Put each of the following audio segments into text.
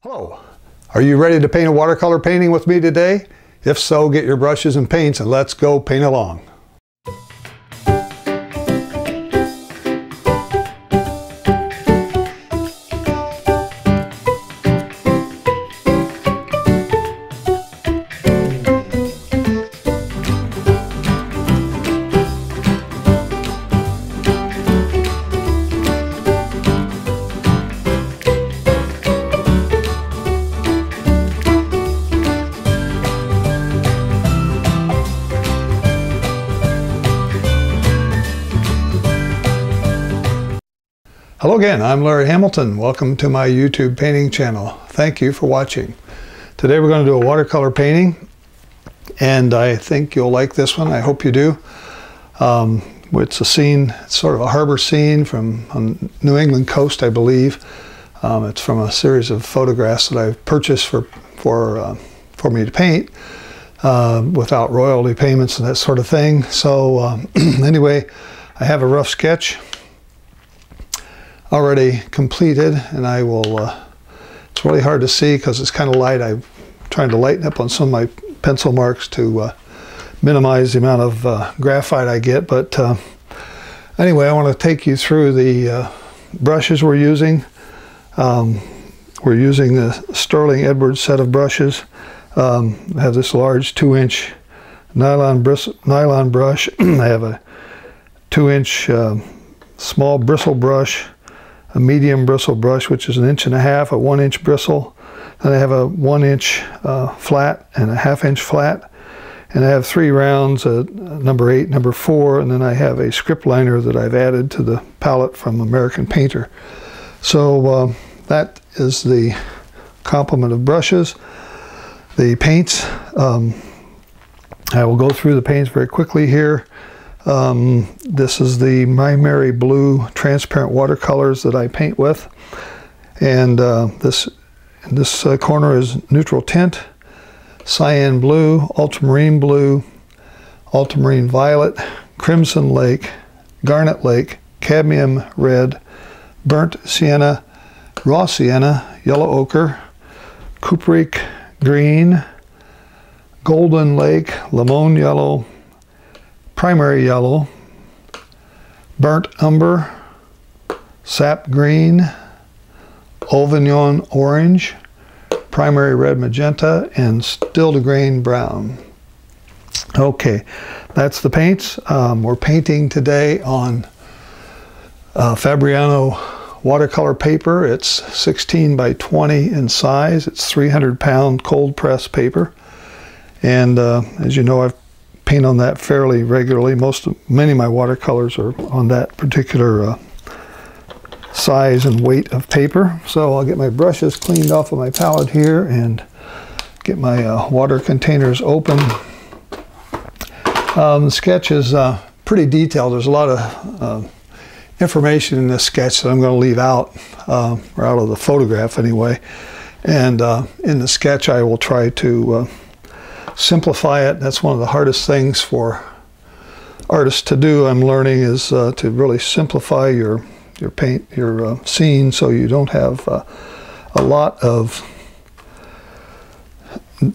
Hello, are you ready to paint a watercolor painting with me today? If so, get your brushes and paints and let's go paint along. Hello again, I'm Larry Hamilton. Welcome to my YouTube painting channel. Thank you for watching. Today we're going to do a watercolor painting, and I think you'll like this one. I hope you do. It's a scene, it's sort of a harbor scene from on New England coast, I believe. It's from a series of photographs that I've purchased for me to paint without royalty payments and that sort of thing. So anyway, I have a rough sketch already completed, and I will, it's really hard to see because it's kind of light. I'm trying to lighten up on some of my pencil marks to minimize the amount of graphite I get. But anyway, I want to take you through the brushes we're using. We're using the Sterling Edwards set of brushes. I have this large 2-inch nylon brush. I have a 2-inch small bristle brush, a medium bristle brush, which is 1.5 inches, a 1-inch bristle. Then I have a 1-inch flat and a 1/2-inch flat. And I have 3 rounds, number 8, number 4, and then I have a script liner that I've added to the palette from American Painter. So that is the complement of brushes. The paints, I will go through the paints very quickly here. This is the My Mary Blue transparent watercolors that I paint with, and this corner is neutral tint, cyan blue, ultramarine violet, crimson lake, garnet lake, cadmium red, burnt sienna, raw sienna, yellow ochre, cupric green, golden lake, lemon yellow, primary yellow, burnt umber, sap green, Auvignon orange, primary red magenta, and still to grain brown. Okay, that's the paints. We're painting today on Fabriano watercolor paper. It's 16 by 20 in size. It's 300-pound cold press paper, and as you know, I've paint on that fairly regularly. Many of my watercolors are on that particular size and weight of paper. So I'll get my brushes cleaned off of my palette here and get my water containers open. The sketch is pretty detailed. There's a lot of information in this sketch that I'm going to leave out, or out of the photograph anyway. And in the sketch I will try to simplify it. That's one of the hardest things for artists to do, I'm learning, is to really simplify your scene so you don't have a lot of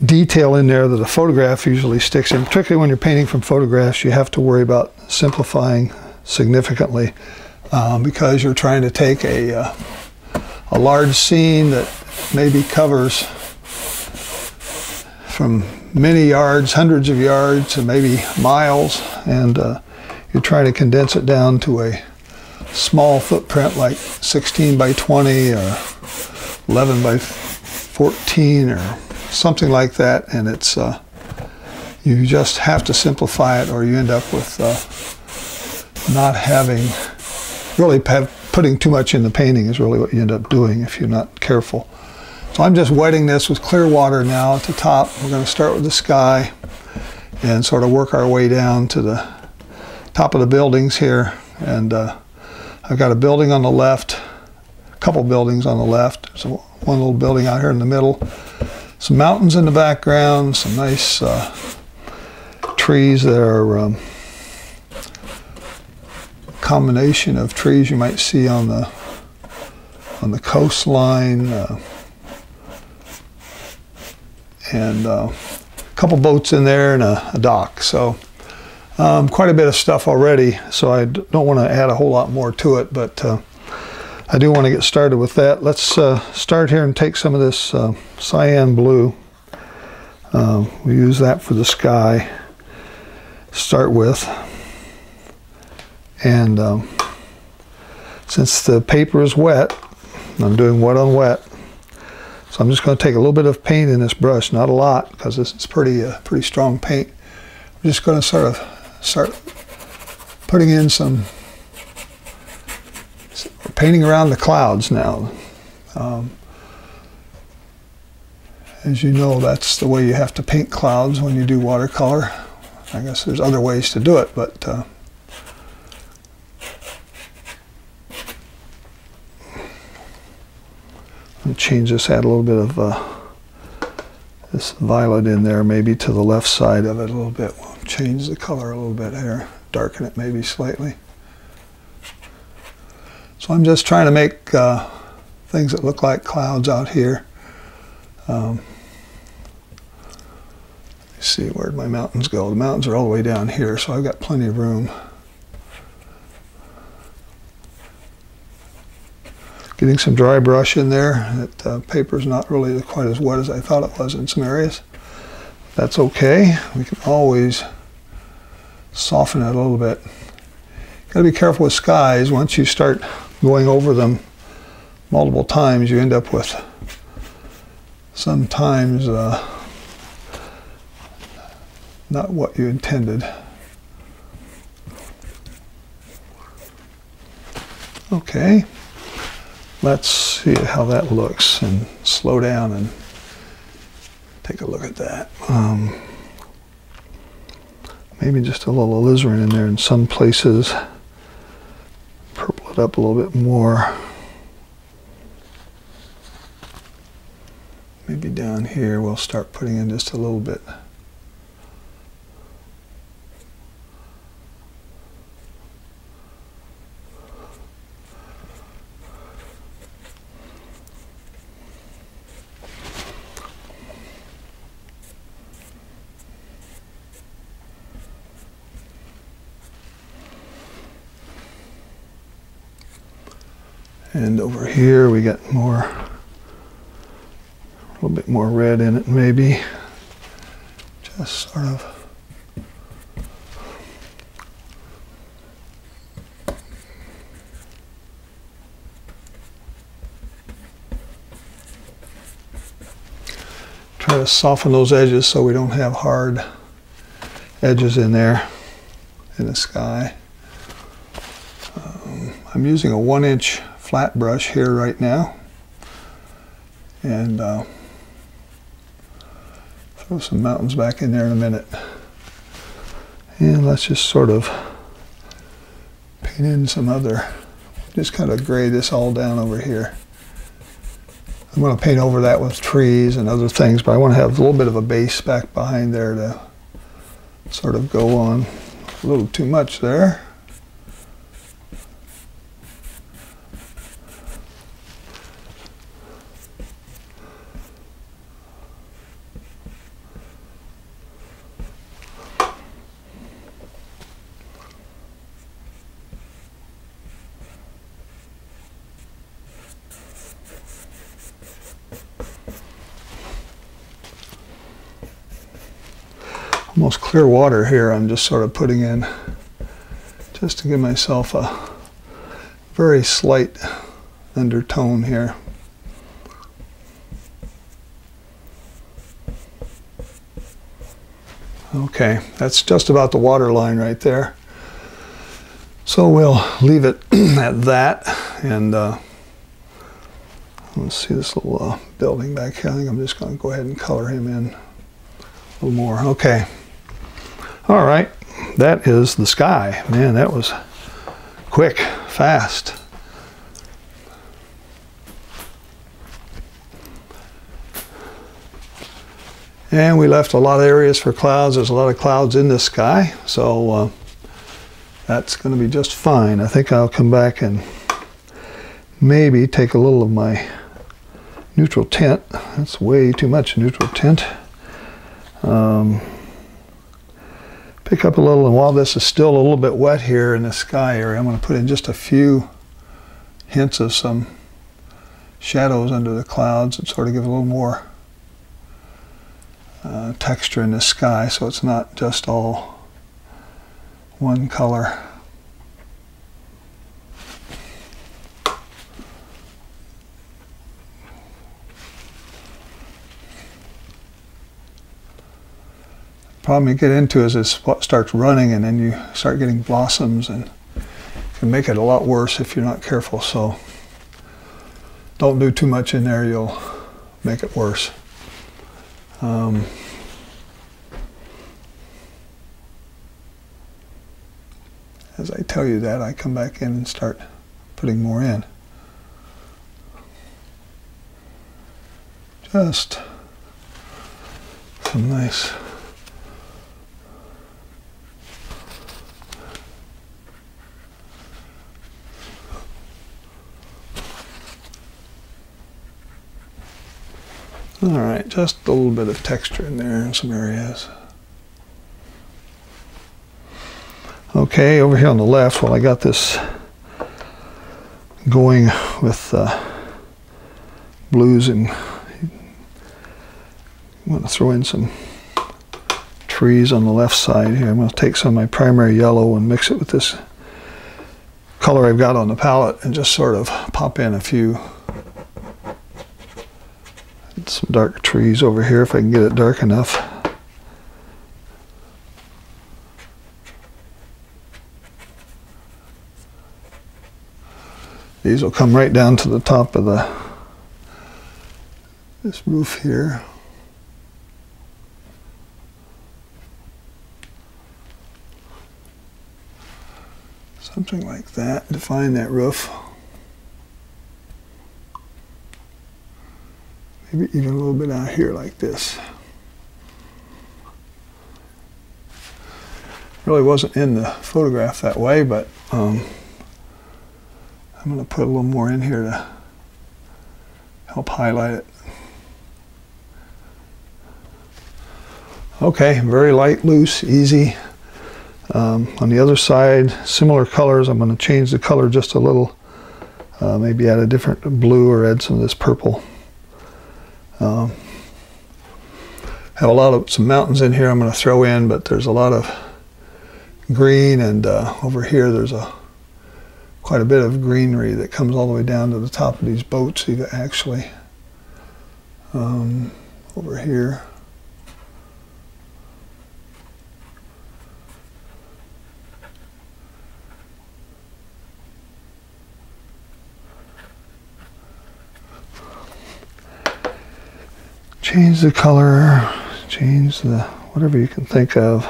detail in there that a photograph usually sticks in. Particularly when you're painting from photographs, you have to worry about simplifying significantly because you're trying to take a large scene that maybe covers from many yards, hundreds of yards, and maybe miles, and you're trying to condense it down to a small footprint like 16 by 20 or 11 by 14 or something like that, and it's you just have to simplify it or you end up with not having, really putting too much in the painting is really what you end up doing if you're not careful. So I'm just wetting this with clear water now at the top. We're going to start with the sky and sort of work our way down to the top of the buildings here. And I've got a building on the left, a couple buildings on the left. There's one little building out here in the middle. Some mountains in the background, some nice trees that are a combination of trees you might see on the coastline. and a couple boats in there and a dock. So quite a bit of stuff already, so I don't want to add a whole lot more to it, but I do want to get started with that. Let's start here and take some of this cyan blue. We use that for the sky to start with. And since the paper is wet, I'm doing wet on wet, so I'm just going to take a little bit of paint in this brush, not a lot, because this is pretty strong paint. I'm just going to sort of start putting in some, painting around the clouds now. As you know, that's the way you have to paint clouds when you do watercolor. I guess there's other ways to do it, but I'll change this, add a little bit of this violet in there, maybe to the left side of it a little bit. We'll change the color a little bit here, darken it maybe slightly. So I'm just trying to make things that look like clouds out here. Let's see, where'd my mountains go? The mountains are all the way down here, so I've got plenty of room. Getting some dry brush in there. That paper's not really quite as wet as I thought it was in some areas. That's okay. We can always soften it a little bit. Got to be careful with skies. Once you start going over them multiple times, you end up with sometimes not what you intended. Okay. Let's see how that looks and slow down and take a look at that. Maybe just a little alizarin in there in some places. Purple it up a little bit more. Maybe down here we'll start putting in just a little bit. And over here we got more, a little bit more red in it maybe. Just sort of. Try to soften those edges so we don't have hard edges in there in the sky. I'm using a 1-inch flat brush here right now, and throw some mountains back in there in a minute. And let's just sort of paint in some other, just kind of gray this all down over here. I'm going to paint over that with trees and other things, but I want to have a little bit of a base back behind there to sort of go on. A little too much there. Almost clear water here. I'm just sort of putting in just to give myself a very slight undertone here. Okay, that's just about the water line right there. So we'll leave it at that, and let's see this little building back here. I think I'm just going to go ahead and color him in a little more. Okay. All right, that is the sky. Man, that was quick, fast. And we left a lot of areas for clouds. There's a lot of clouds in the sky, so that's going to be just fine. I think I'll come back and maybe take a little of my neutral tint. That's way too much neutral tint. Pick up a little, and while this is still a little bit wet here in the sky area, I'm going to put in just a few hints of some shadows under the clouds and sort of give a little more texture in the sky, so it's not just all one color. Problem you get into is this starts running, and then you start getting blossoms, and you can make it a lot worse if you're not careful. So don't do too much in there, you'll make it worse. As I tell you that, I come back in and start putting more in. Just some nice all right, just a little bit of texture in there in some areas. Okay, over here on the left, while I got this going with blues, and I'm going to throw in some trees on the left side here. I'm going to take some of my primary yellow and mix it with this color I've got on the palette and just sort of pop in a few. Some dark trees over here if I can get it dark enough. These will come right down to the top of this roof here. Something like that, define that roof. Maybe even a little bit out here like this. Really wasn't in the photograph that way, but I'm going to put a little more in here to help highlight it. Okay, very light, loose, easy. On the other side, similar colors. I'm going to change the color just a little. Maybe add a different blue or add some of this purple. Have a lot of some mountains in here I'm going to throw in, but there's a lot of green, and over here there's quite a bit of greenery that comes all the way down to the top of these boats actually. Over here. Change the color, change the whatever you can think of.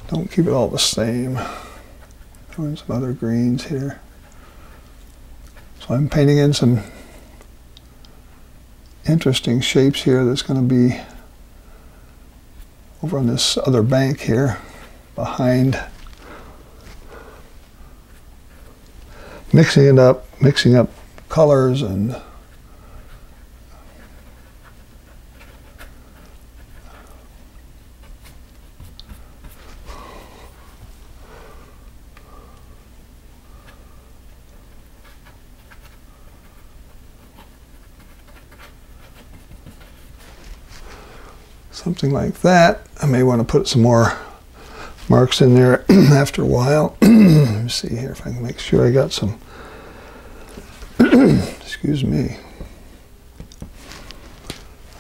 Don't keep it all the same. Throw in some other greens here. So I'm painting in some interesting shapes here that's going to be over on this other bank here behind. Mixing up colors and something like that. I may want to put some more marks in there after a while. Let me see here if I can make sure I got some. Excuse me.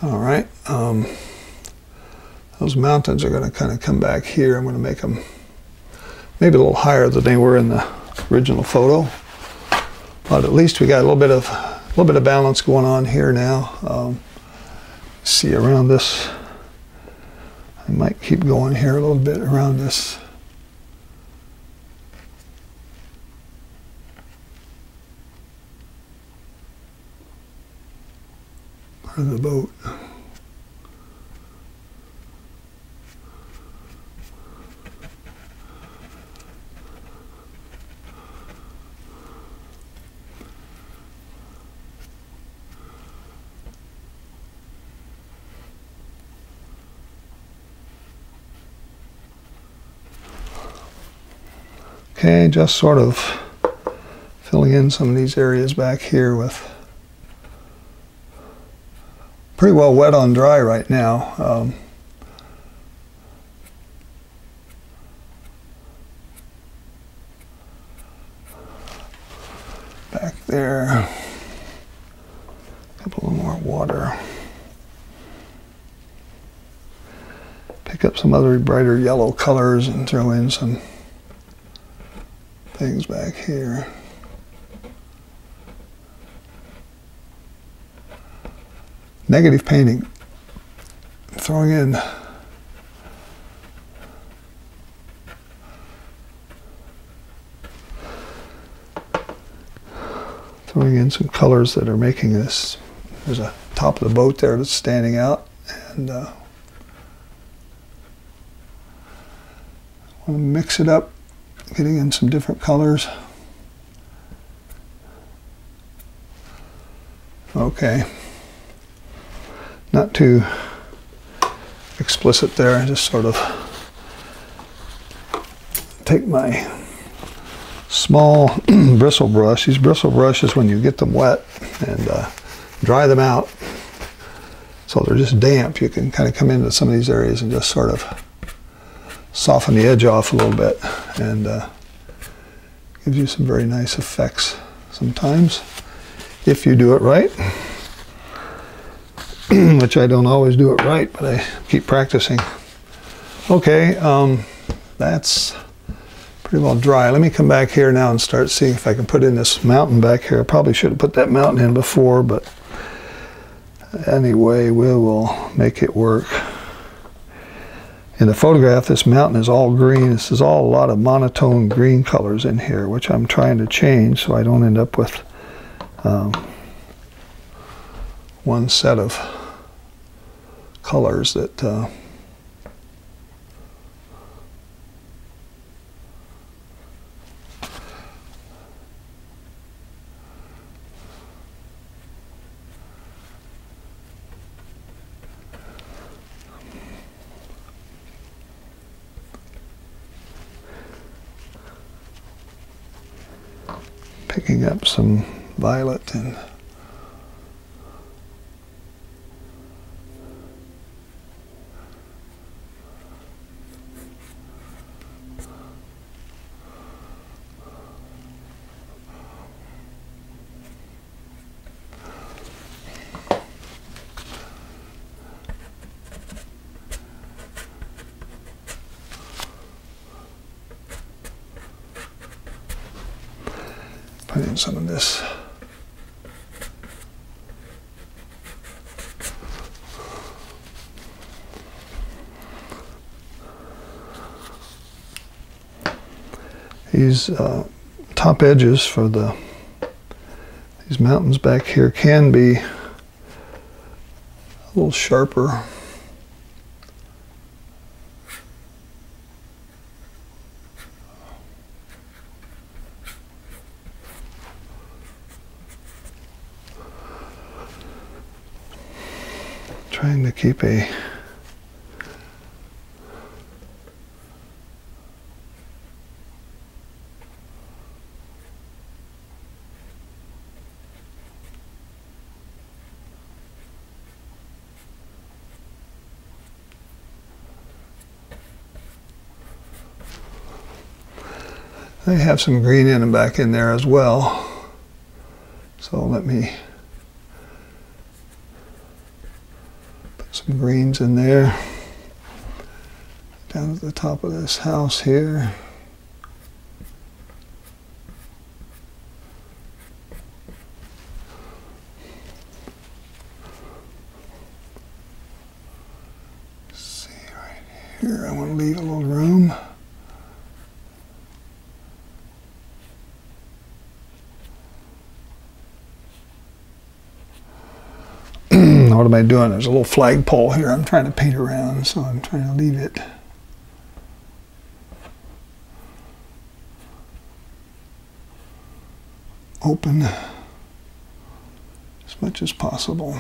All right. Those mountains are going to kind of come back here. I'm going to make them maybe a little higher than they were in the original photo. But at least we got a little bit of balance going on here now. See around this. I might keep going here a little bit around this. Part of the boat. Okay, just sort of filling in some of these areas back here with pretty well wet on dry right now. Back there, a couple more water. Pick up some other brighter yellow colors and throw in some things back here. Negative painting, throwing in some colors that are making this. There's a top of the boat there that's standing out, and want to mix it up, getting in some different colors. Okay, not too explicit there. I just sort of take my small bristle brush. These bristle brushes, when you get them wet and dry them out, so they're just damp, you can kind of come into some of these areas and just sort of soften the edge off a little bit, and gives you some very nice effects sometimes, if you do it right. Which I don't always do it right, but I keep practicing. Okay, that's pretty well dry. Let me come back here now and start seeing if I can put in this mountain back here. I probably should have put that mountain in before, but anyway, we will make it work. In the photograph, this mountain is all green. This is all a lot of monotone green colors in here, which I'm trying to change so I don't end up with one set of colors that picking up some violet and put in some of this. These top edges for these mountains back here can be a little sharper. Trying to keep a they have some green in them back in there as well. So let me put some greens in there. Down at the top of this house here. Let's see, right here, I want to leave a little room. What am I doing? There's a little flagpole here I'm trying to paint around, so I'm trying to leave it open as much as possible.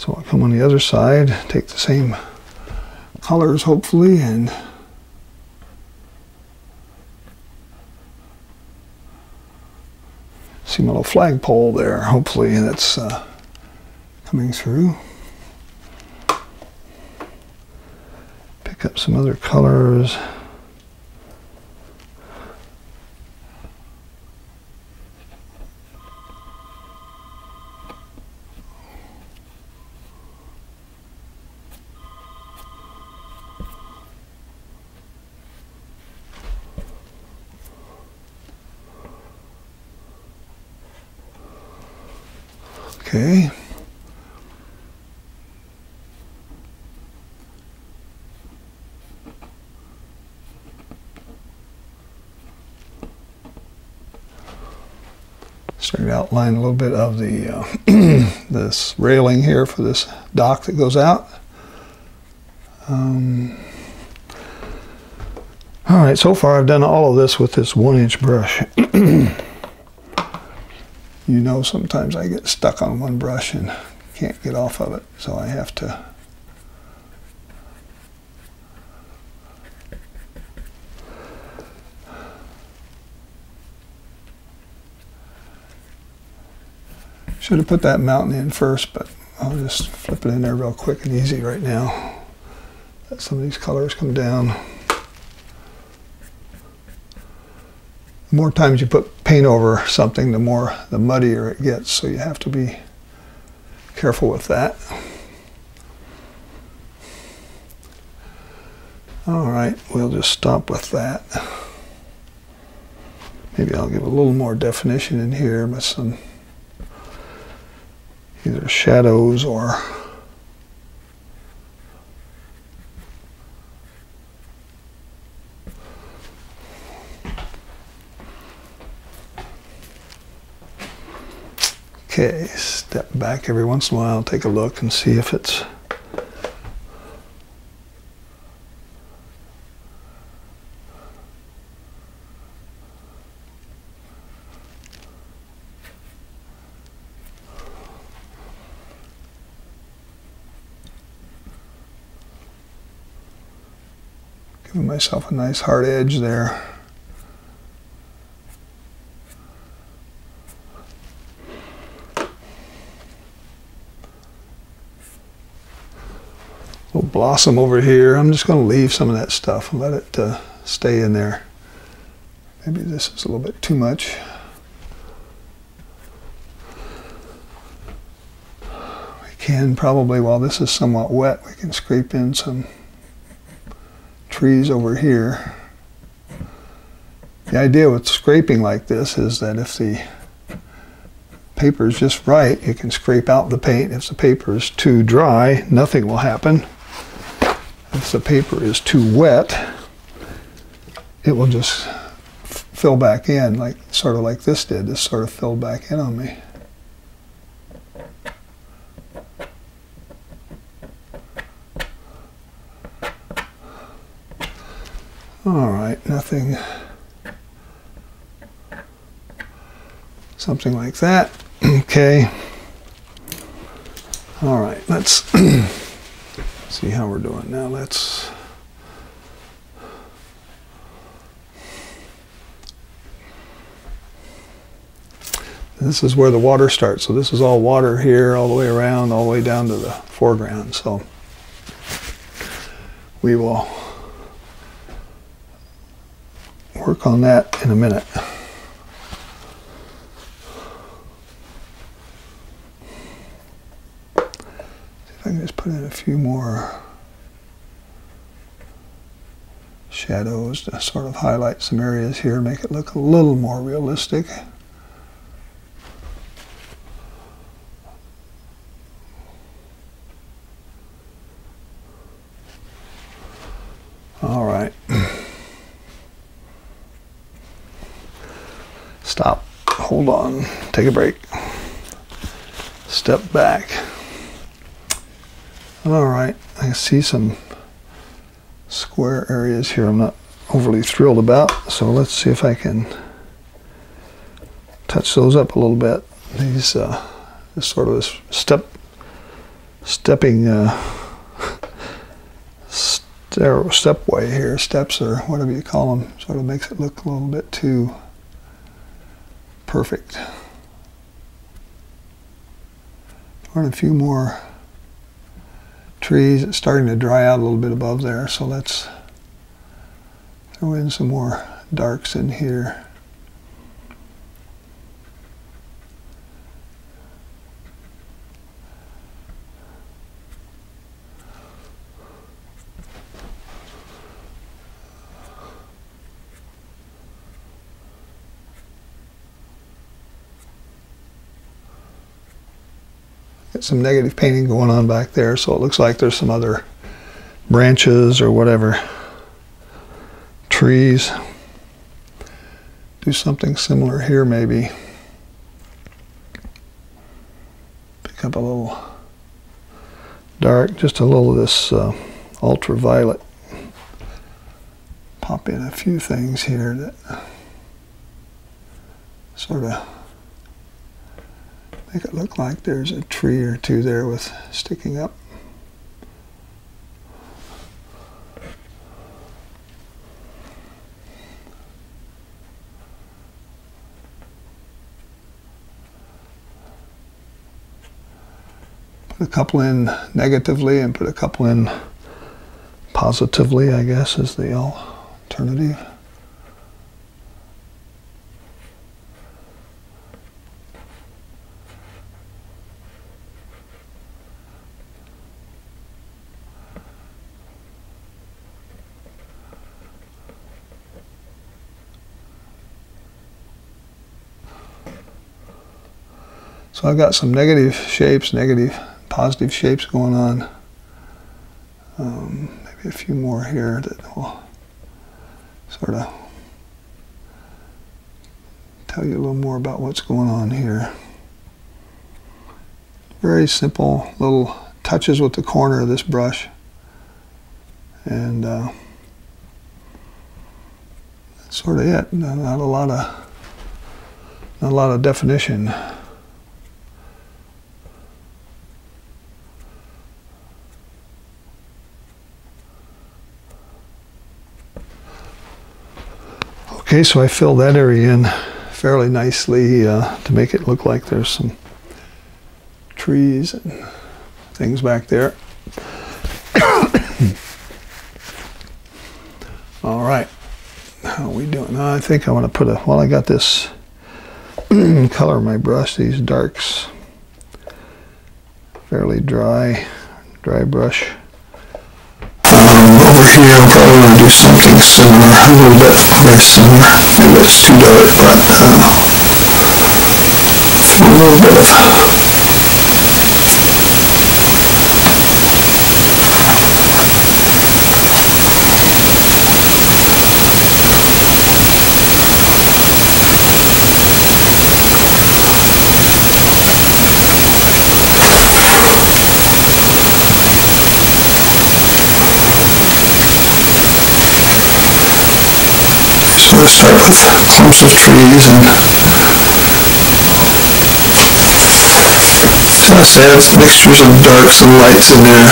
So I'll come on the other side, take the same colors hopefully, and see my little flagpole there. Hopefully that's coming through. Pick up some other colors. Okay. Starting to outline a little bit of the this railing here for this dock that goes out. All right, so far I've done all of this with this 1-inch brush. You know, sometimes I get stuck on one brush and can't get off of it, so I have to should have put that mountain in first, but I'll just flip it in there real quick and easy right now. Let some of these colors come down. The more times you put paint over something, the muddier it gets, so you have to be careful with that. All right, we'll just stop with that. Maybe I'll give a little more definition in here with some either shadows or okay, step back every once in a while, take a look and see if it's giving myself a nice hard edge there. Little blossom over here. I'm just going to leave some of that stuff and let it stay in there. Maybe this is a little bit too much. We can probably, while this is somewhat wet, we can scrape in some trees over here. The idea with scraping like this is that if the paper is just right, you can scrape out the paint. If the paper is too dry, nothing will happen. If the paper is too wet, it will just fill back in, like sort of like this did. This sort of filled back in on me. All right, nothing, something like that. Okay. All right, let's see how we're doing now. Let's this is where the water starts. So this is all water here, all the way around, all the way down to the foreground. So we will work on that in a minute. See if I can just put in a few more shadows to sort of highlight some areas here, make it look a little more realistic. All right. Stop, hold on, take a break, step back. All right, I see some square areas here I'm not overly thrilled about, so let's see if I can touch those up a little bit. These, this sort of stepping stepway here, steps or whatever you call them, sort of makes it look a little bit too perfect. Run a few more trees. It's starting to dry out a little bit above there, so let's throw in some more darks in here. Get some negative painting going on back there, so it looks like there's some other branches or whatever, trees. Do something similar here maybe. Pick up a little dark, just a little of this ultraviolet. Pop in a few things here that sort of make it look like there's a tree or two there with sticking up. Put a couple in negatively and put a couple in positively, I guess, is the alternative. So I've got some negative shapes, positive shapes going on. Maybe a few more here that will sort of tell you a little more about what's going on here. Very simple little touches with the corner of this brush. And that's sort of it. Not a lot of definition. Okay, so I filled that area in fairly nicely to make it look like there's some trees and things back there. All right, how are we doing? I think I want to put while I got this color in my brush, these darks, fairly dry brush. Over here, I'll probably want to do something similar, a little bit very similar. Maybe that's too dark, but a little bit of start with clumps of trees, and just add some mixtures of darks and lights in there.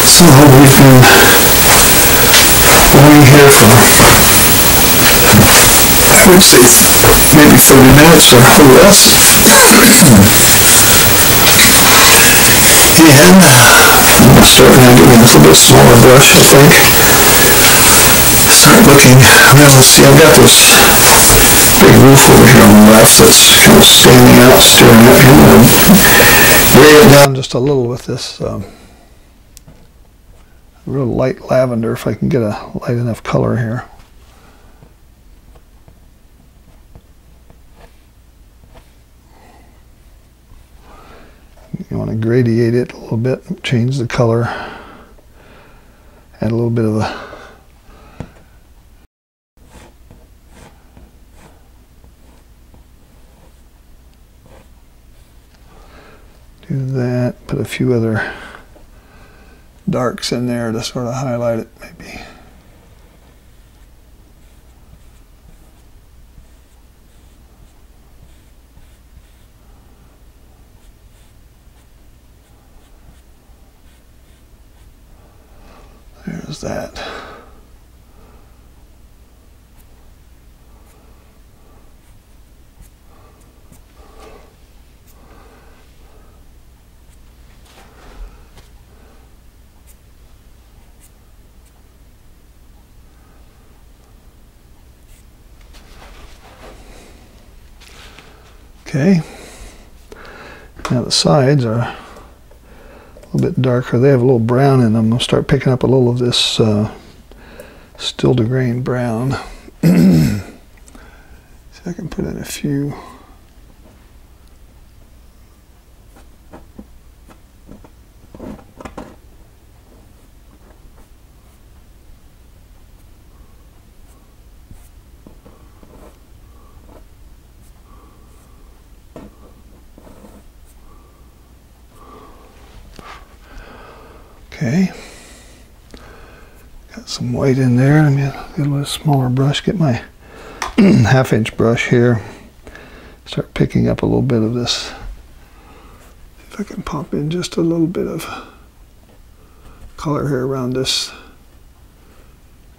So we've been going here for, I would say, maybe 30 minutes or a little less. And I'm starting to get a little bit smaller brush, I think. Start looking around. See, I've got this big roof over here on the left that's kind of standing out, staring at me. Gray it down just a little with this real light lavender, if I can get a light enough color here. You want to gradiate it a little bit, change the color, add a little bit of a do that, put a few other darks in there to sort of highlight it maybe. There's that. Okay, now the sides are a little bit darker. They have a little brown in them. I'll start picking up a little of this still to grain brown. So I can put in a few. Okay, got some white in there. Let me get a little smaller brush, get my half-inch brush here, start picking up a little bit of this. See if I can pop in just a little bit of color here around this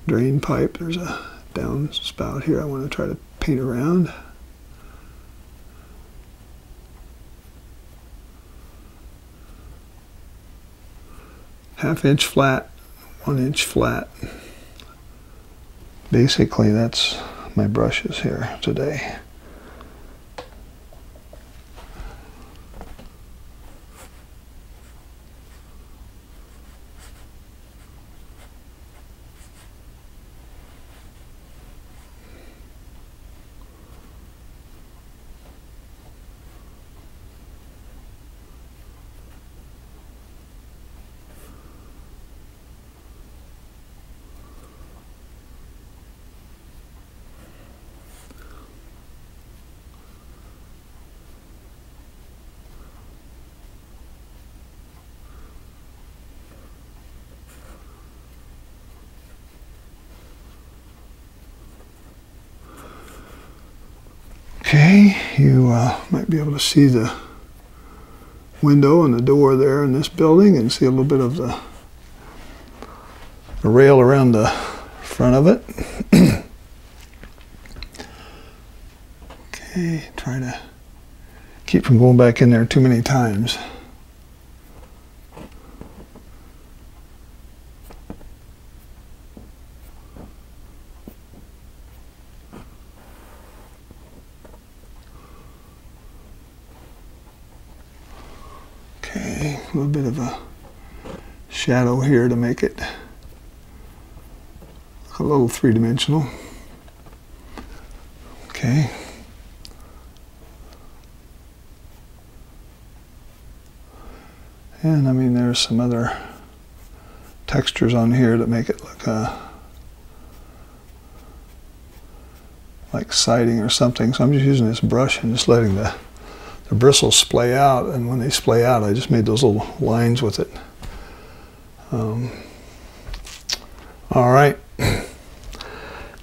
drain pipe. There's a downspout here I want to try to paint around. Half-inch flat, 1-inch flat. Basically, that's my brushes here today. Okay, you might be able to see the window and the door there in this building and see a little bit of the rail around the front of it. Okay, try to keep from going back in there too many times. Okay, a little bit of a shadow here to make it a little three-dimensional. Okay. And I mean, there's some other textures on here that make it look like siding or something. So I'm just using this brush and just letting the bristles splay out, and when they splay out, I just made those little lines with it. All right,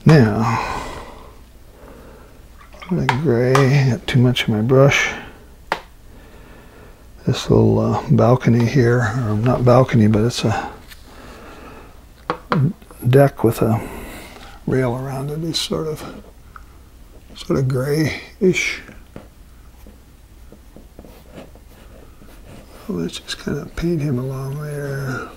now the gray, got too much of my brush. This little balcony here, or not balcony, but it's a deck with a rail around it, is sort of grayish. Well, let's just kind of paint him along there.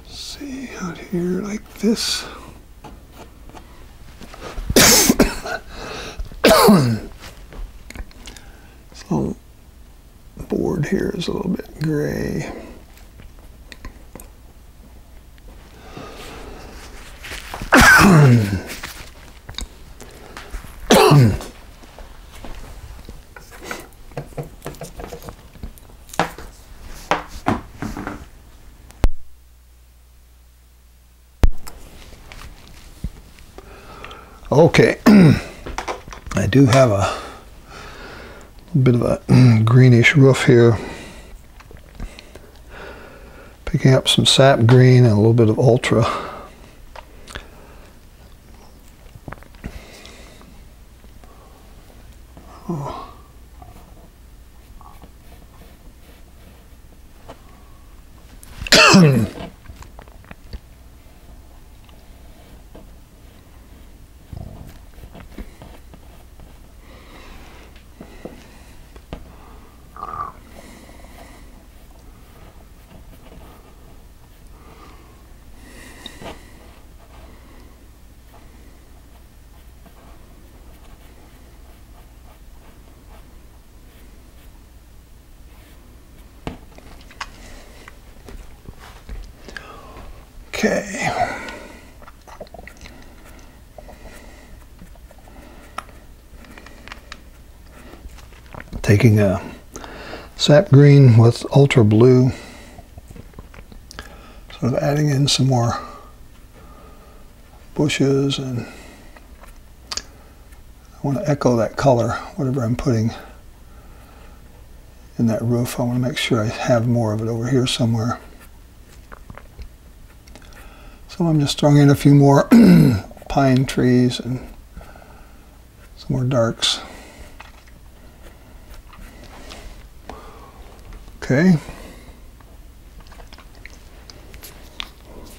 See, out here like this. here is a little bit gray. Okay, I do have a bit of a greenish roof here, picking up some sap green and a little bit of ultra. Oh. Okay. Taking a sap green with ultra blue, sort of adding in some more bushes, and I want to echo that color, whatever I'm putting in that roof. I want to make sure I have more of it over here somewhere. So I'm just throwing in a few more pine trees and some more darks. Okay.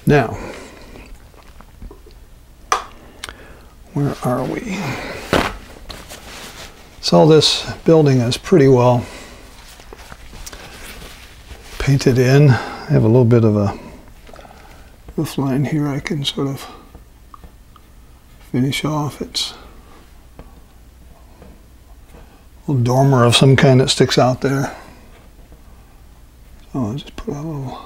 Now, where are we? So this building is pretty well painted in. I have a little bit of a roof line here I can sort of finish off. It's a little dormer of some kind that sticks out there. So I'll just put a little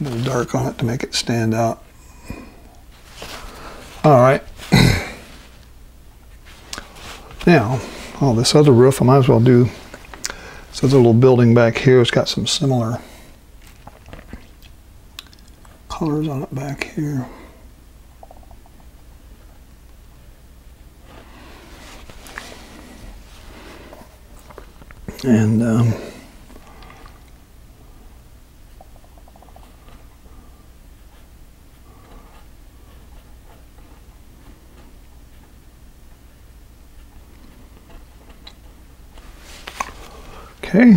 bit of dark on it to make it stand out. All right. Now, this other roof I might as well do. So there's a little building back here. It's got some similar colors on it back here. And okay.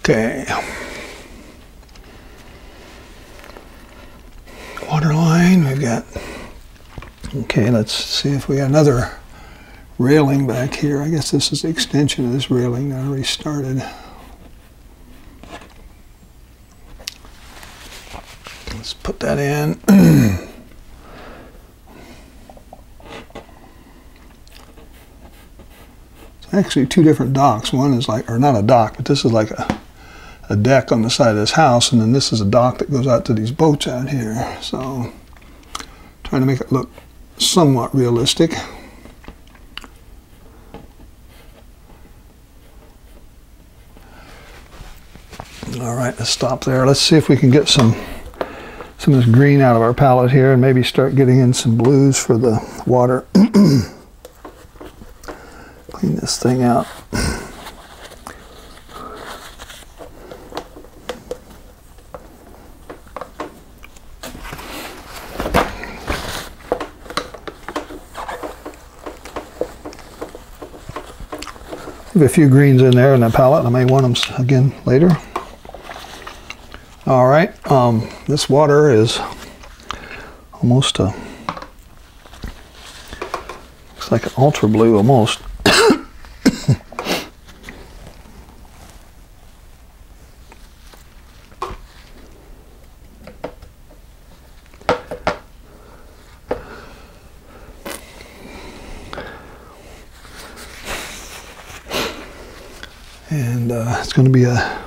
Okay. Water line, we've got. Okay, let's see if we got another railing back here. I guess this is the extension of this railing that I already started. Let's put that in. It's actually two different docks. One is like, or not a dock, but this is like a deck on the side of this house, and then this is a dock that goes out to these boats out here. So trying to make it look somewhat realistic. All right, let's stop there. Let's see if we can get some of this green out of our palette here and maybe start getting in some blues for the water. Clean this thing out. Leave a few greens in there in the palette. I may want them again later. All right, this water is almost It's like an ultra blue almost. And it's going to be a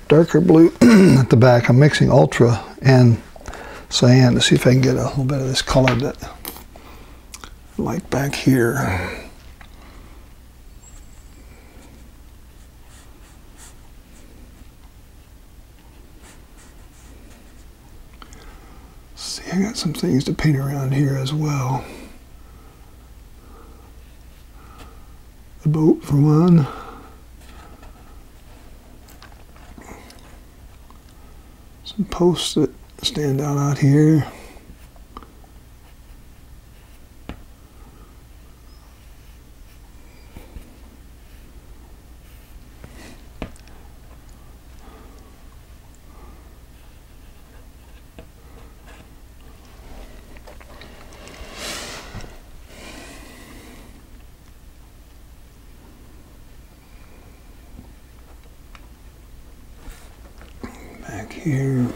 darker blue at the back. I'm mixing ultra and cyan to see if I can get a little bit of this color that I like back here. See, I got some things to paint around here as well. The boat for one. Some posts that stand out here. Back here.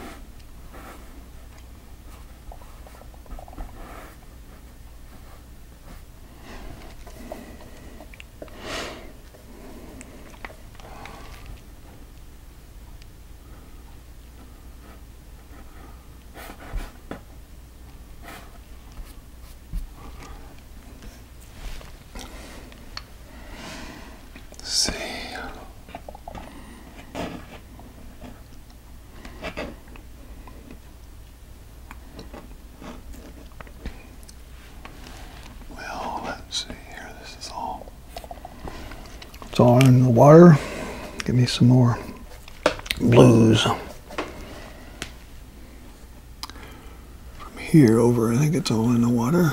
Let's see. It's all in the water. Give me some more blues. From here over, I think it's all in the water.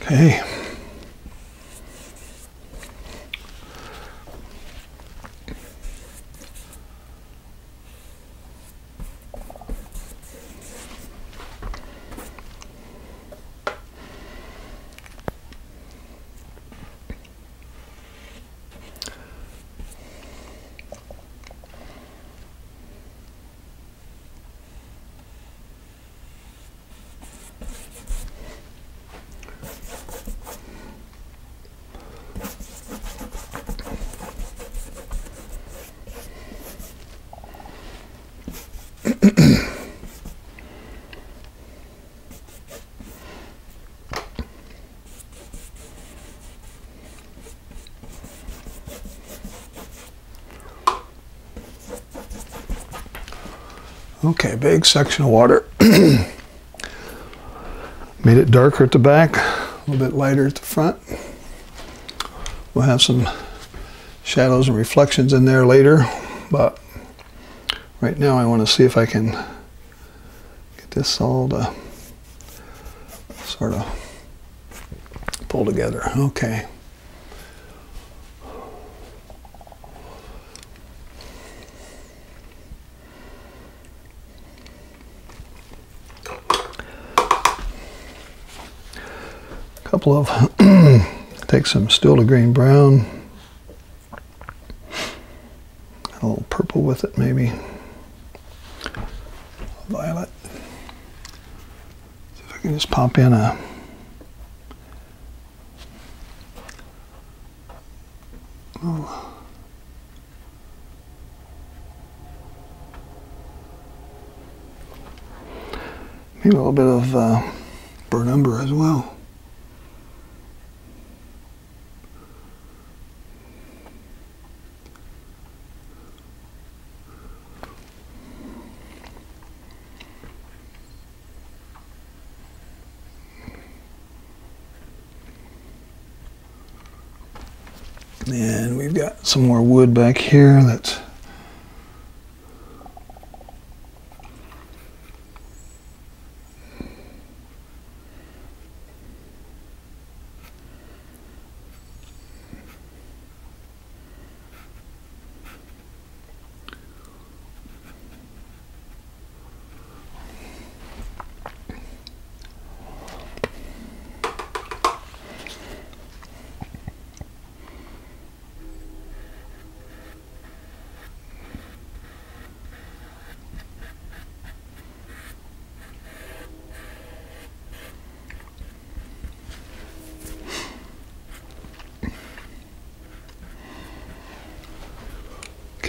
Okay. Okay, big section of water. Made it darker at the back, a little bit lighter at the front. We'll have some shadows and reflections in there later, but right now I want to see if I can get this all to sort of pull together. Okay. Couple of take some still to green brown, a little purple with it, maybe violet. See if I can just pop in a maybe a little bit of burnt umber as well. And we've got some more wood back here that's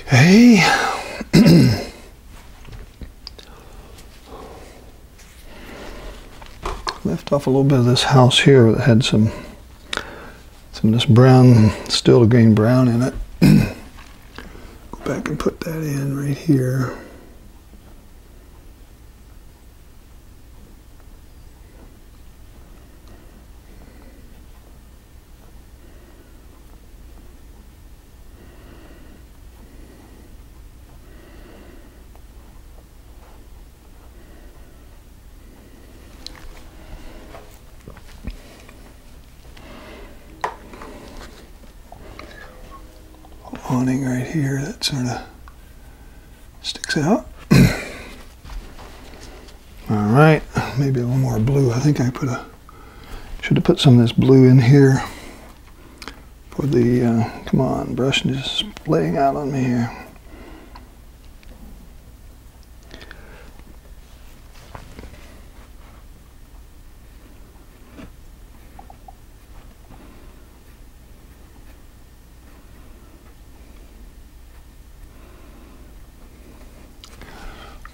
Okay. Left off a little bit of this house here that had some of this brown, still green brown in it. Go back and put that in right here. Awning right here that sort of sticks out. All right, maybe a little more blue. I think I should have put some of this blue in here for the, come on, brush is laying out on me here.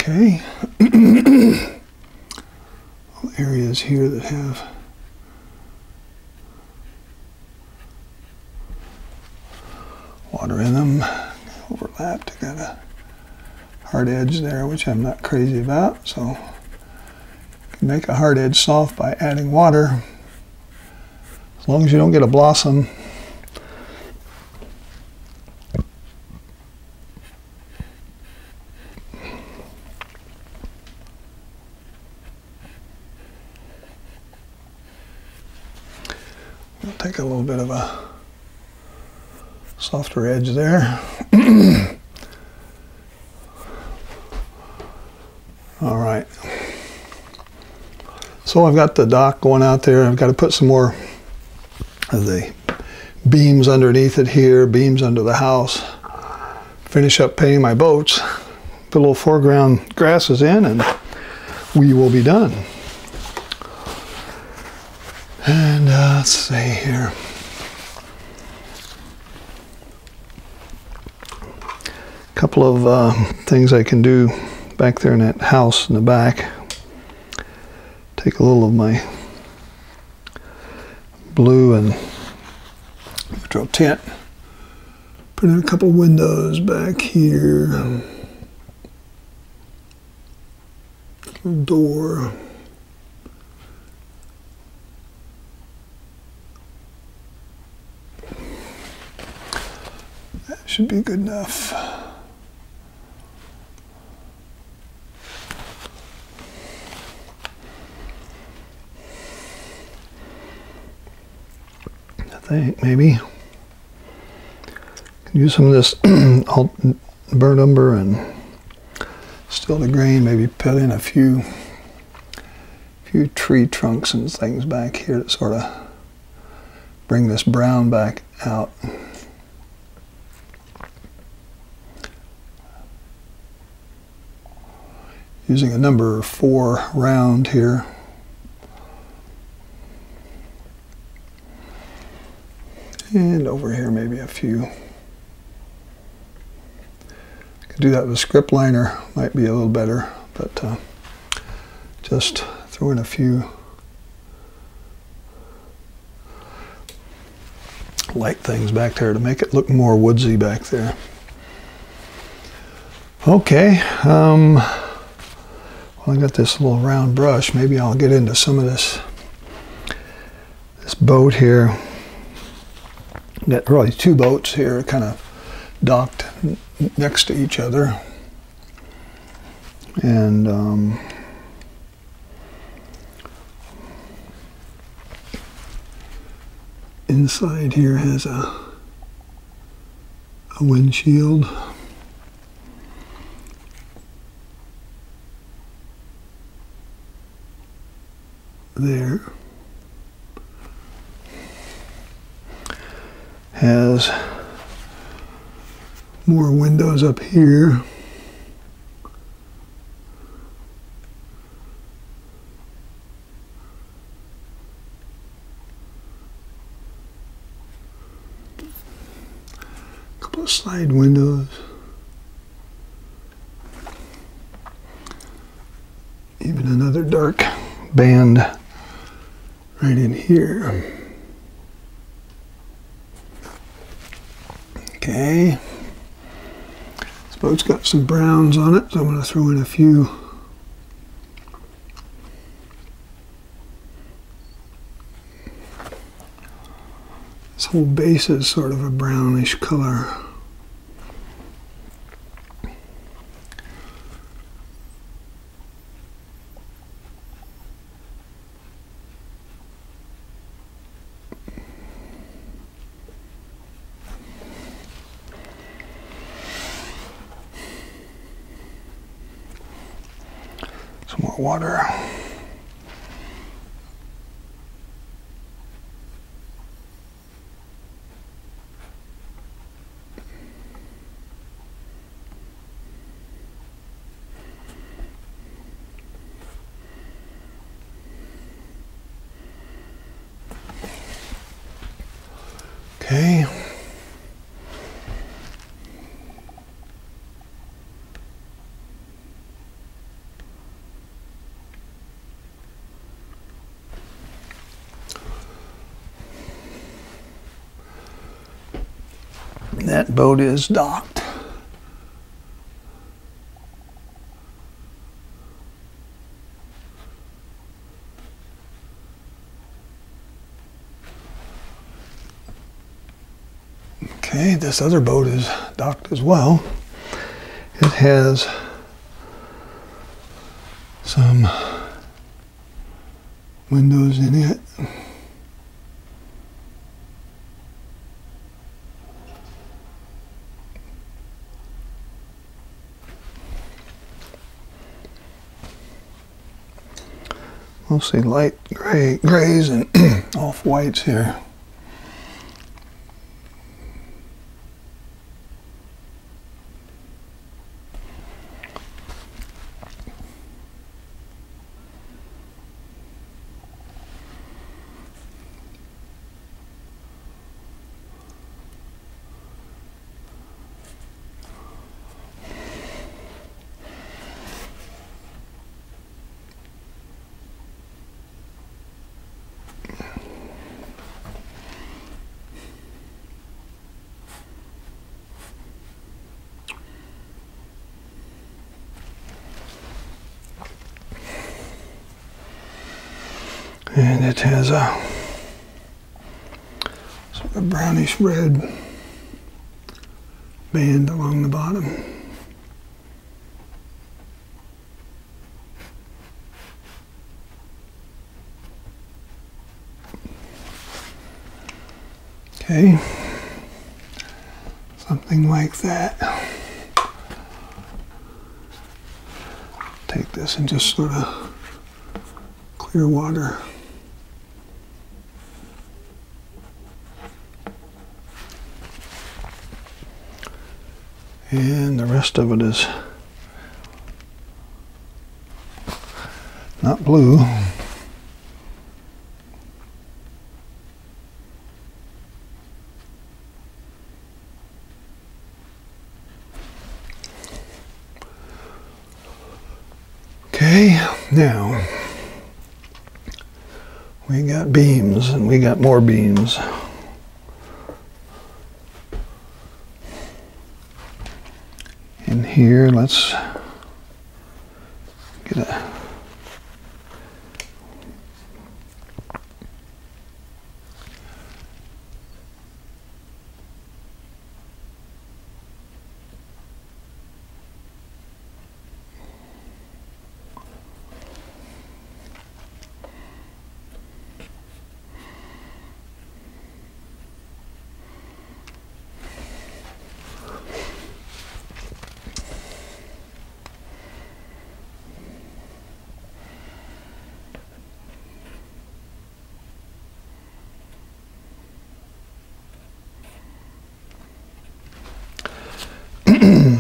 Okay, all areas here that have water in them, overlapped. I got a hard edge there, which I'm not crazy about, so you can make a hard edge soft by adding water, as long as you don't get a blossom. Take a little bit of a softer edge there. All right. So I've got the dock going out there. I've got to put some more of the beams underneath it here, beams under the house. Finish up painting my boats. Put a little foreground grasses in and we will be done. And let's see here. A couple of things I can do back there in that house in the back. Take a little of my blue and neutral tint. Put in a couple windows back here. Little door. Should be good enough. I think maybe use some of this burnt umber and still the grain. Maybe put in a few tree trunks and things back here to sort of bring this brown back out. Using a number 4 round here. And over here maybe a few. Could do that with a script liner, might be a little better, but just throw in a few light things back there to make it look more woodsy back there. Okay. Well, I got this little round brush. Maybe I'll get into some of this boat here. Got really 2 boats here, kind of docked next to each other, and inside here has a windshield. There has more windows up here. A couple of side windows. Even another dark band right in here. Okay. This boat's got some browns on it, so I'm going to throw in a few. This whole base is sort of a brownish color. Some more water. Okay. That boat is docked. Okay, this other boat is docked as well. It has some windows in it. Mostly light grays and off-whites here. And it has a sort of brownish red band along the bottom. Okay, something like that. Take this and just sort of clear water. And the rest of it is not blue. Okay, now we got beams and we got more beams. In here, let's get a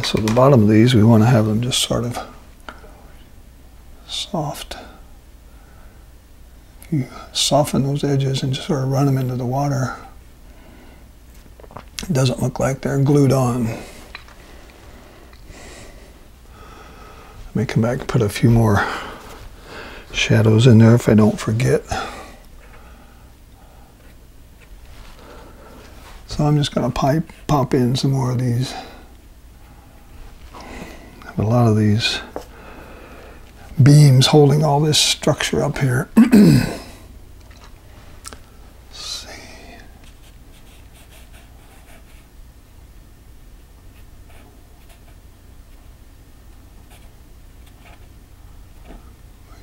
so the bottom of these, we want to have them just sort of soft. If you soften those edges and just sort of run them into the water, it doesn't look like they're glued on. Let me come back and put a few more shadows in there if I don't forget. So I'm just going to pop in some more of these. I have a lot of these beams holding all this structure up here. Let's see.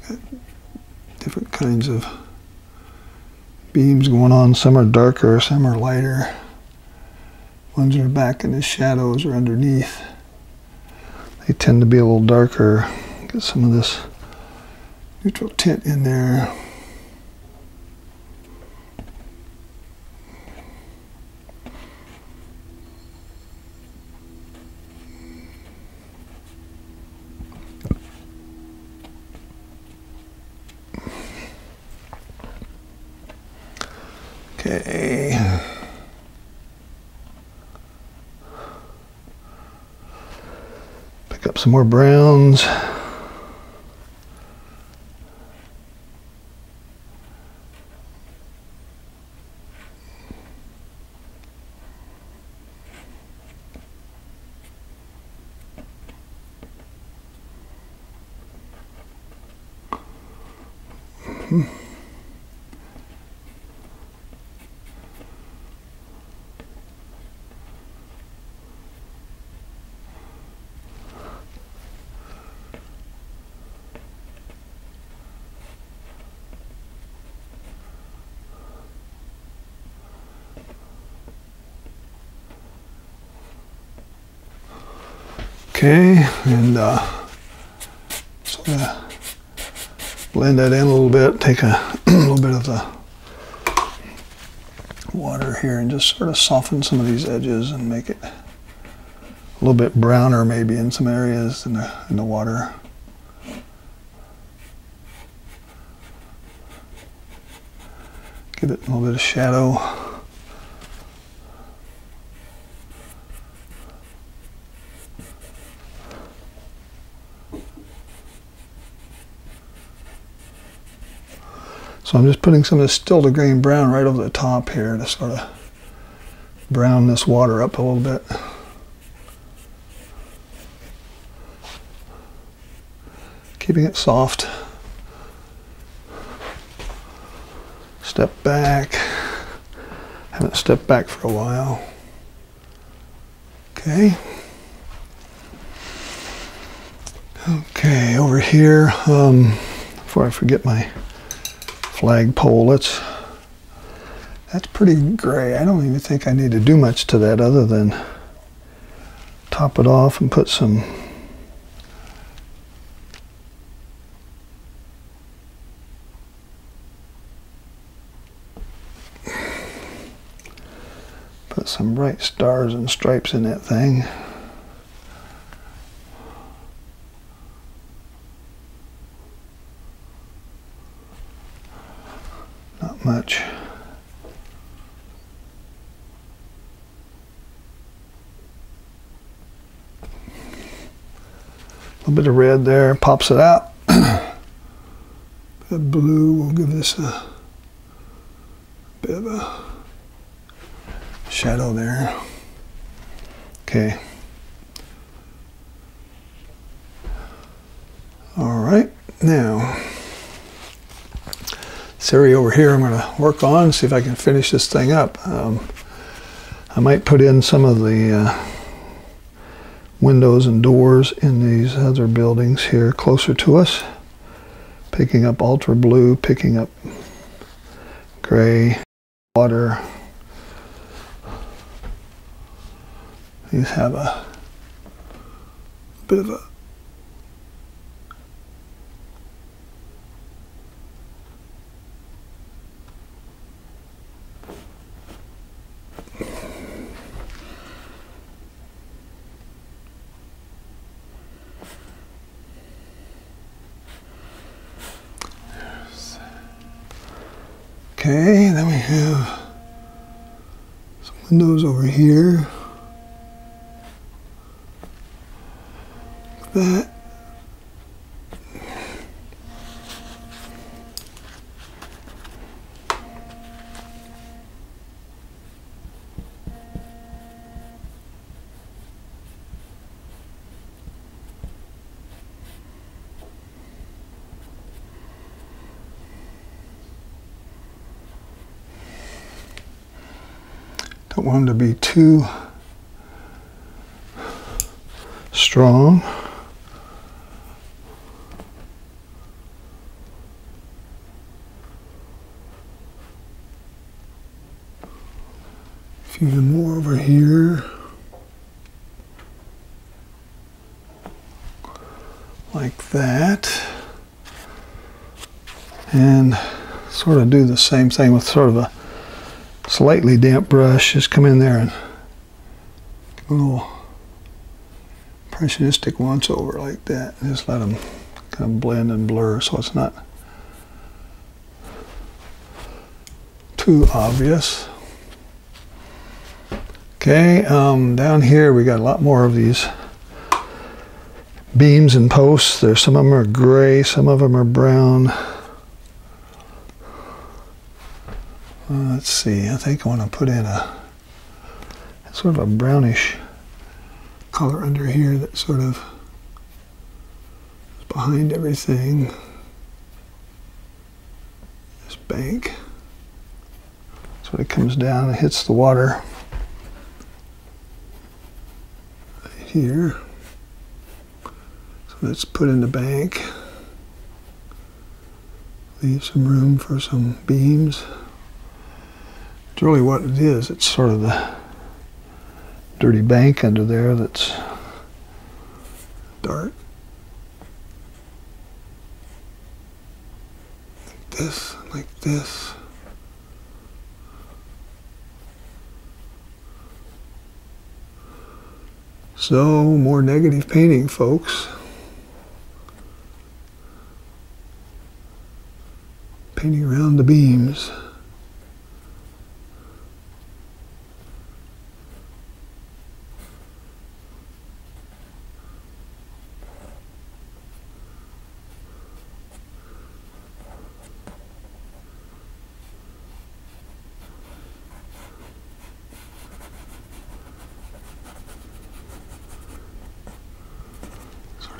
We got different kinds of beams going on. Some are darker, some are lighter. Ones that are back in the shadows or underneath, they tend to be a little darker. Get some of this neutral tint in there. Okay. Pick up some more browns. Okay, and sort of blend that in a little bit. Take a little bit of the water here and just sort of soften some of these edges and make it a little bit browner maybe in some areas in the water. Give it a little bit of shadow. So I'm just putting some of this still to grain brown right over the top here to sort of brown this water up a little bit. Keeping it soft. Step back. Haven't stepped back for a while. Okay. Okay, over here, before I forget my flagpole, that's pretty gray. I don't even think I need to do much to that other than top it off and put some bright stars and stripes in that thing. Not much. A little bit of red there, pops it out. The blue will give this a bit of a shadow there. Okay. All right, now this area over here I'm going to work on, see if I can finish this thing up. I might put in some of the windows and doors in these other buildings here closer to us. Picking up ultra blue, picking up gray, water. These have a bit of a okay, then we have some windows over here. That. Don't want them to be too strong. A few more over here. Like that. And sort of do the same thing with sort of a slightly damp brush. Just come in there and give a little impressionistic once over like that. And just let them kind of blend and blur so it's not too obvious. Okay, down here we got a lot more of these beams and posts. There's some of them are gray, some of them are brown. Let's see, I think I want to put in a sort of a brownish color under here that sort of is behind everything. This bank. So it comes down and hits the water right here. So let's put in the bank. Leave some room for some beams. It's really what it is. It's sort of the dirty bank under there that's dark. Like this, like this. So, more negative painting, folks. Painting around the beams.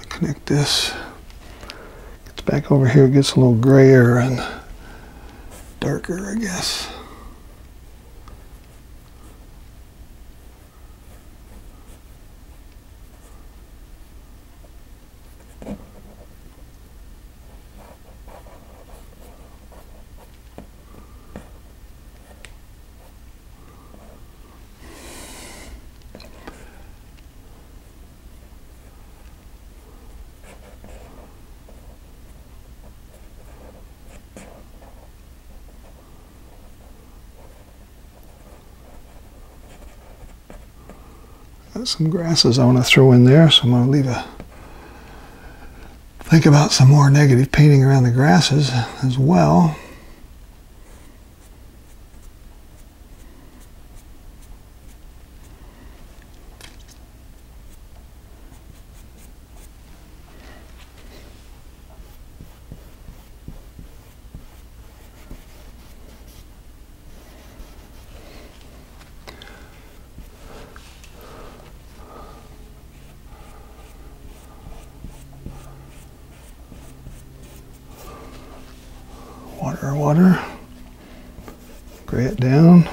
Connect this, gets back over here, gets a little grayer and darker, I guess. Got some grasses I want to throw in there, so I'm going to think about some more negative painting around the grasses as well. Water, gray it down.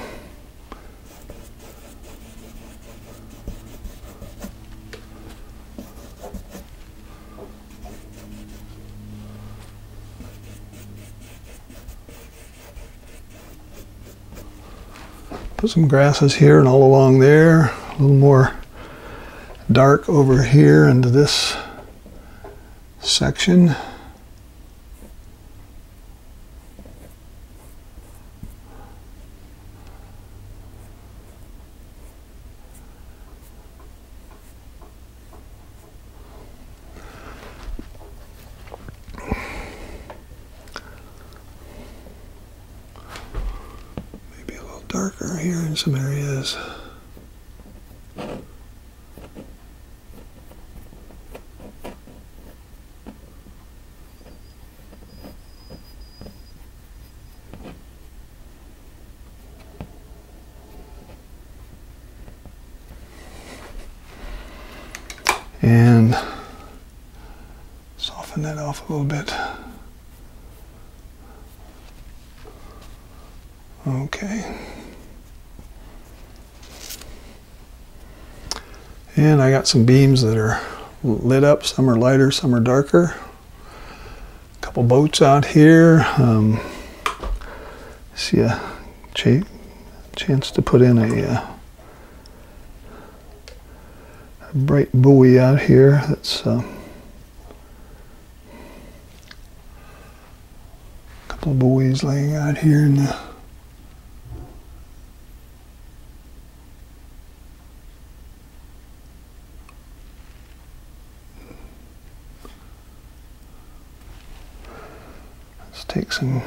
Put some grasses here and all along there, a little more dark over here into this section. Darker here in some areas. And soften that off a little bit. Okay. And I got some beams that are lit up. Some are lighter, some are darker. A couple boats out here. See a chance to put in a bright buoy out here. That's a couple of buoys laying out here in the take some,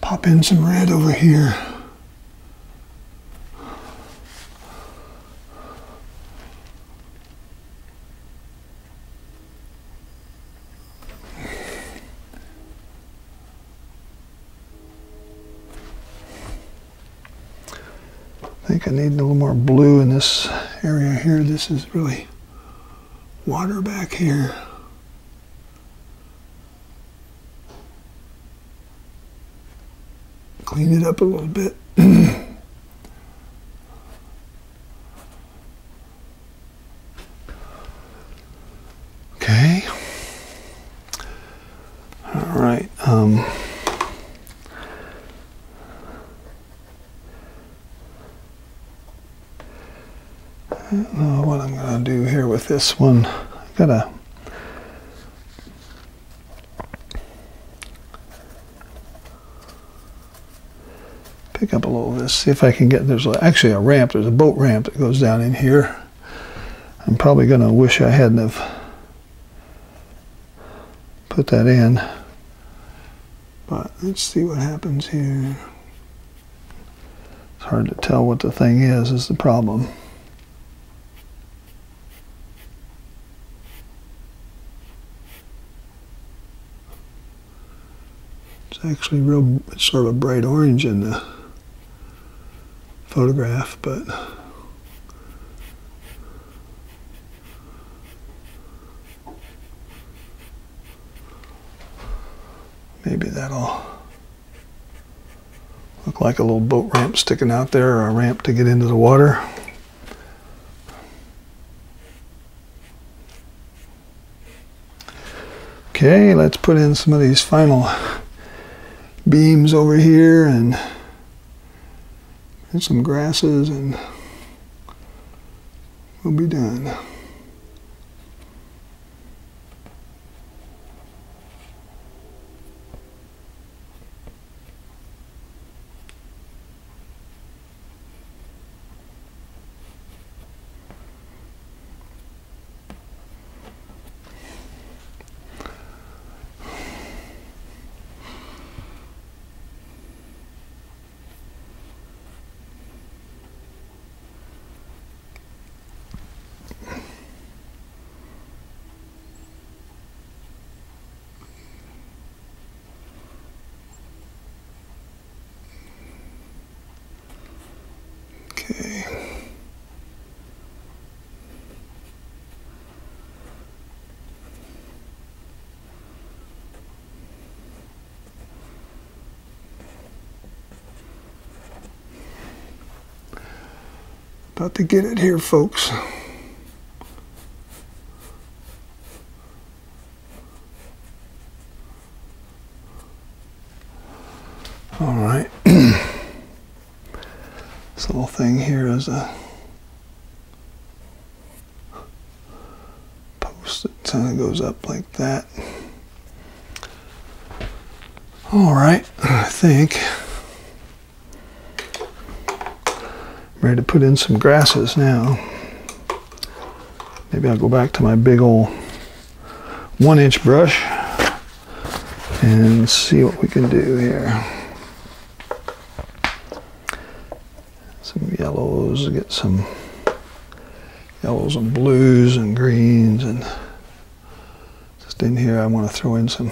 pop in some red over here. I think I need a little more blue in this area here. This is really water back here. Clean it up a little bit. Okay. All right. I don't know what I'm going to do here with this one. I gotta pick up a little of this, see if I can get, there's actually a ramp, there's a boat ramp that goes down in here. I'm probably going to wish I hadn't have put that in. But let's see what happens here. It's hard to tell what the thing is the problem. It's actually real, it's sort of a bright orange in the photograph, but maybe that'll look like a little boat ramp sticking out there, or a ramp to get into the water. Okay, let's put in some of these final beams over here and some grasses, and we'll be done. Okay. About to get it here, folks. All right. This little thing here is a post that kind of goes up like that. All right, I think I'm ready to put in some grasses now. Maybe I'll go back to my big old 1-inch brush and see what we can do here. Some yellows, get some yellows and blues and greens, and just in here I want to throw in some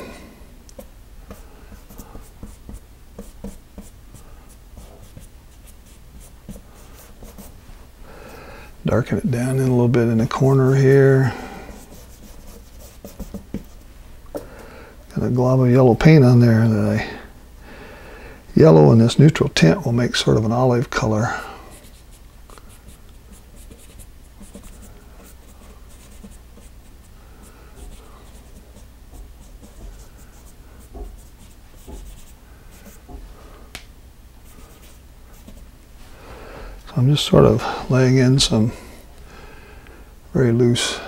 darken it down in a little bit in the corner here. Got a glob of yellow paint on there that yellow and this neutral tint will make sort of an olive color. I'm just sort of laying in some very loose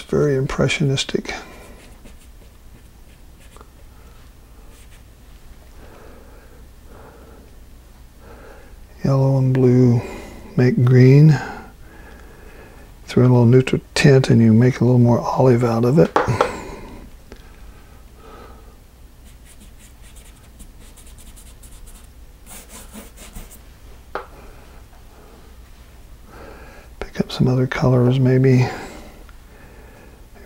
very impressionistic yellow and blue make green. Throw in a little neutral tint and you make a little more olive out of it. Pick up some other colors, maybe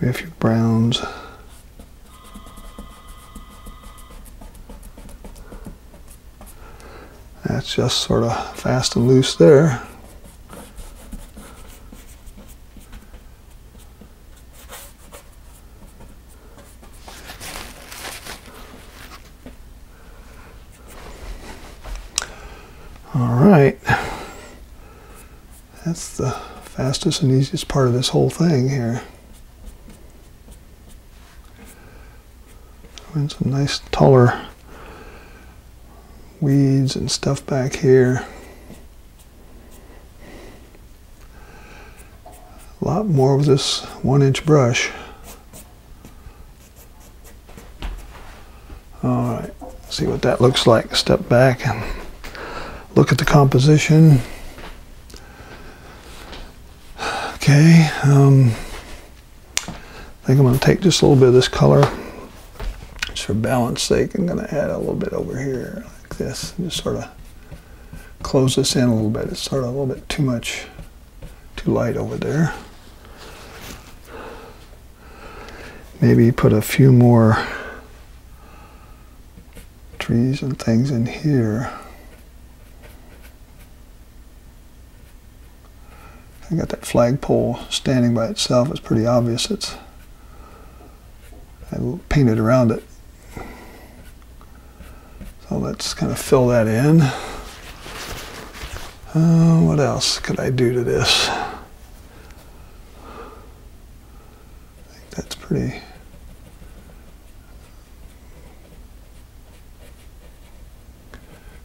a few browns. That's just sort of fast and loose there. All right, that's the fastest and easiest part of this whole thing here. And some nice taller weeds and stuff back here. A lot more with this 1-inch brush. All right, see what that looks like. Step back and look at the composition. Okay, I think I'm going to take just a little bit of this color. Just for balance sake, I'm going to add a little bit over here like this. And just sort of close this in a little bit. It's sort of a little bit too much, too light over there. Maybe put a few more trees and things in here. I got that flagpole standing by itself. It's pretty obvious. I painted around it. So let's kind of fill that in. What else could I do to this? I think that's pretty.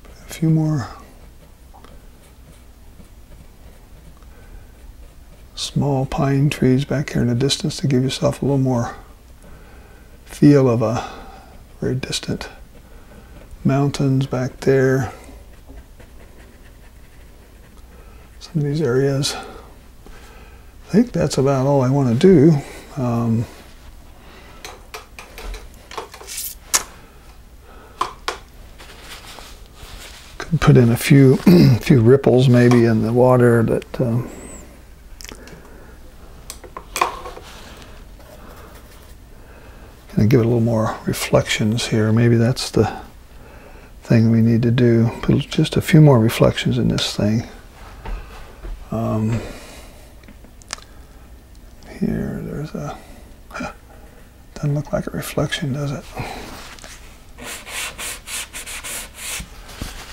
A few more small pine trees back here in the distance to give yourself a little more feel of a very distant mountains back there. Some of these areas. I think that's about all I want to do. Could put in a few few ripples maybe in the water that kind of give it a little more reflections here. Maybe that's the thing we need to do. Put just a few more reflections in this thing. Here, there's a, doesn't look like a reflection, does it?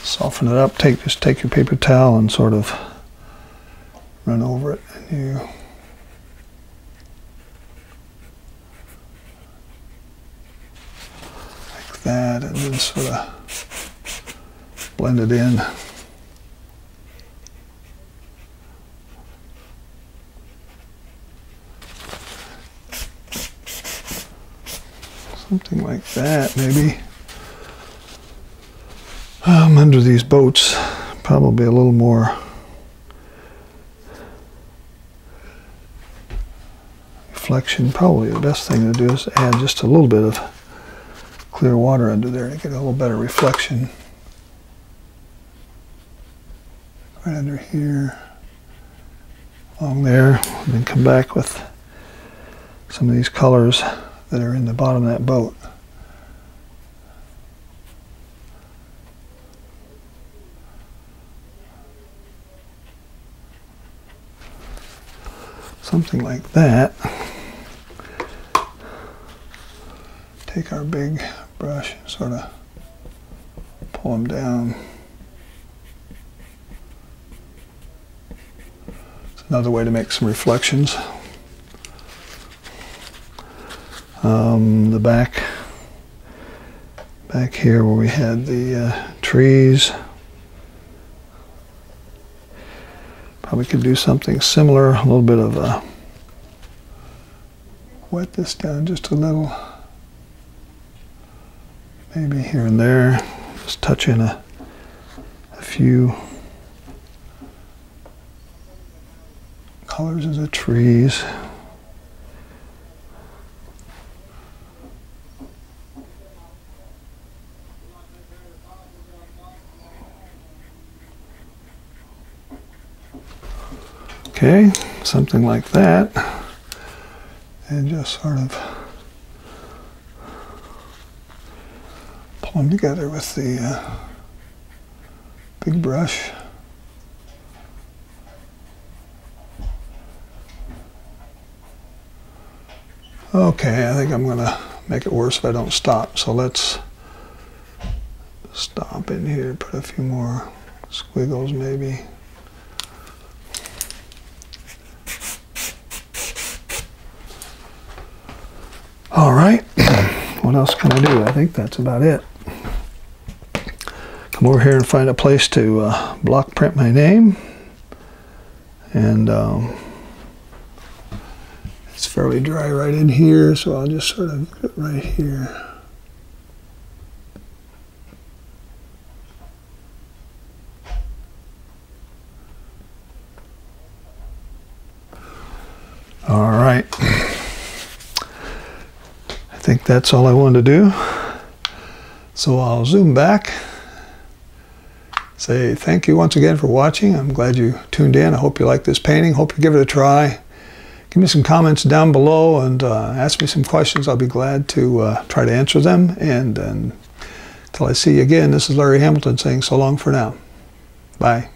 Soften it up, just take your paper towel and sort of run over it, and you like that, and then sort of blend it in. Something like that, maybe. Under these boats, probably a little more reflection. Probably the best thing to do is add just a little bit of clear water under there to get a little better reflection. Right under here, along there, and then come back with some of these colors that are in the bottom of that boat. Something like that. Take our big brush and sort of pull them down. It's another way to make some reflections. The back back here where we had the trees. Probably could do something similar, a little bit of a, wet this down just a little, maybe here and there, just touch in a few colors of the trees. Okay, something like that, and just sort of pull them together with the big brush. Okay, I think I'm going to make it worse if I don't stop, so let's stop in here, put a few more squiggles maybe. All right, what else can I do? I think that's about it. Come over here and find a place to block print my name. And it's fairly dry right in here, so I'll just sort of put it right here. All right. I think that's all I wanted to do. So I'll zoom back, say thank you once again for watching. I'm glad you tuned in. I hope you like this painting. Hope you give it a try. Give me some comments down below and ask me some questions. I'll be glad to try to answer them. And until I see you again, this is Larry Hamilton saying so long for now. Bye.